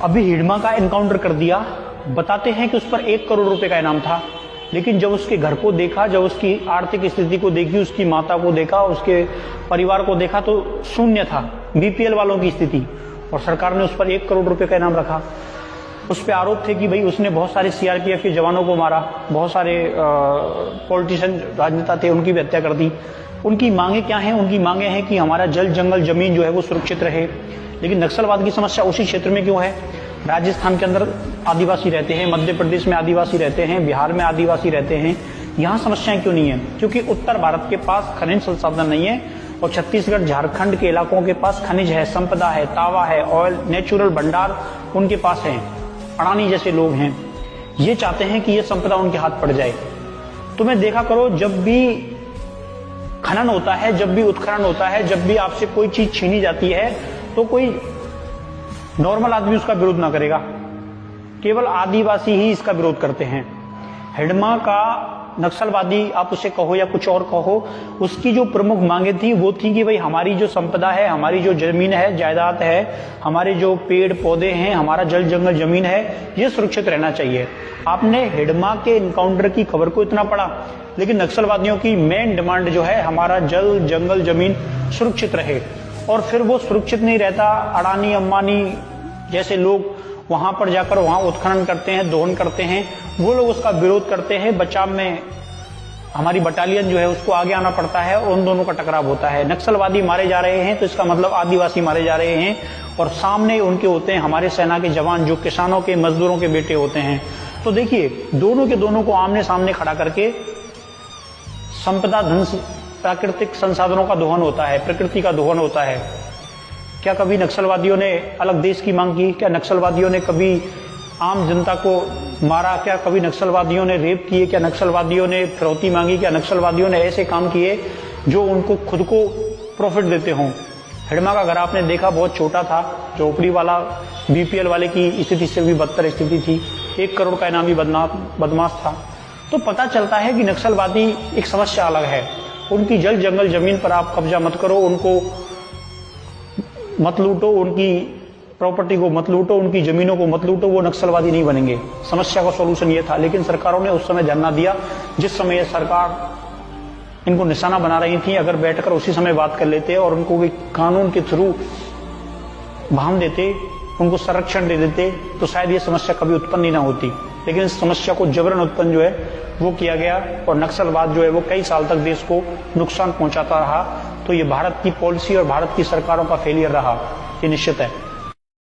अभी हिडमा का एनकाउंटर कर दिया, बताते हैं कि उस पर 1 करोड़ रुपए का इनाम था, लेकिन जब उसके घर को देखा, जब उसकी आर्थिक स्थिति को देखी, उसकी माता को देखा, उसके परिवार को देखा तो शून्य था, बीपीएल वालों की स्थिति, और सरकार ने उस पर 1 करोड़ रुपए का इनाम रखा। उस पर आरोप थे कि भाई उसने बहुत सारे सीआरपीएफ के जवानों को मारा, बहुत सारे पॉलिटिशियन राजनेता थे उनकी भी हत्या कर दी। उनकी मांगे क्या हैं? उनकी मांगे हैं कि हमारा जल जंगल जमीन जो है वो सुरक्षित रहे। लेकिन नक्सलवाद की समस्या उसी क्षेत्र में क्यों है? राजस्थान के अंदर आदिवासी रहते हैं, मध्य प्रदेश में आदिवासी रहते हैं, बिहार में आदिवासी रहते हैं, यहाँ समस्याएं क्यों नहीं है? क्योंकि उत्तर भारत के पास खनिज संसाधन नहीं है और छत्तीसगढ़ झारखंड के इलाकों के पास खनिज है, संपदा है, तावा है, ऑयल, नेचुरल भंडार उनके पास है। अडानी जैसे लोग हैं, ये चाहते हैं कि ये संपदा उनके हाथ पड़ जाए। तुम्हें देखा करो, जब भी खनन होता है, जब भी उत्खनन होता है, जब भी आपसे कोई चीज छीनी जाती है तो कोई नॉर्मल आदमी उसका विरोध ना करेगा, केवल आदिवासी ही इसका विरोध करते हैं। हिडमा का नक्सलवादी आप उसे कहो या कुछ और कहो, उसकी जो प्रमुख मांगे थी वो थी कि भाई हमारी जो संपदा है, हमारी जो जमीन है, जायदाद है, हमारे जो पेड़ पौधे हैं, हमारा जल जंगल जमीन है, ये सुरक्षित रहना चाहिए। आपने हिडमा के इनकाउंटर की खबर को इतना पढ़ा, लेकिन नक्सलवादियों की मेन डिमांड जो है हमारा जल जंगल जमीन सुरक्षित रहे, और फिर वो सुरक्षित नहीं रहता। अडानी अंबानी जैसे लोग वहां पर जाकर वहां उत्खनन करते हैं, दोहन करते हैं, वो लोग उसका विरोध करते हैं। बचाव में हमारी बटालियन जो है उसको आगे आना पड़ता है और उन दोनों का टकराव होता है। नक्सलवादी मारे जा रहे हैं तो इसका मतलब आदिवासी मारे जा रहे हैं, और सामने उनके होते हैं हमारे सेना के जवान जो किसानों के, मजदूरों के बेटे होते हैं। तो देखिए, दोनों के दोनों को आमने सामने खड़ा करके संपदा, धन, प्राकृतिक संसाधनों का दोहन होता है, प्रकृति का दोहन होता है। क्या कभी नक्सलवादियों ने अलग देश की मांग की? क्या नक्सलवादियों ने कभी आम जनता को मारा? क्या कभी नक्सलवादियों ने रेप किए? क्या नक्सलवादियों ने फिरौती मांगी? क्या नक्सलवादियों ने ऐसे काम किए जो उनको खुद को प्रॉफिट देते हों? हिडमा का घर आपने देखा, बहुत छोटा था, झोपड़ी वाला, बीपीएल वाले की स्थिति से भी बदतर स्थिति थी, 1 करोड़ का इनामी बदमाश था। तो पता चलता है कि नक्सलवादी एक समस्या अलग है। उनकी जल जंगल जमीन पर आप कब्जा मत करो, उनको मत लूटो, उनकी प्रॉपर्टी को मत लूटो, उनकी जमीनों को मत लूटो, वो नक्सलवादी नहीं बनेंगे। समस्या का सॉल्यूशन ये था, लेकिन सरकारों ने उस समय ध्यान ना दिया जिस समय ये सरकार इनको निशाना बना रही थी। अगर बैठकर उसी समय बात कर लेते और उनको कानून के थ्रू भाम देते, उनको संरक्षण दे देते, तो शायद ये समस्या कभी उत्पन्न ही ना होती। लेकिन इस समस्या को जबरन उत्पन्न जो है वो किया गया, और नक्सलवाद जो है वो कई साल तक देश को नुकसान पहुंचाता रहा। तो ये भारत की पॉलिसी और भारत की सरकारों का फेलियर रहा, ये निश्चित है।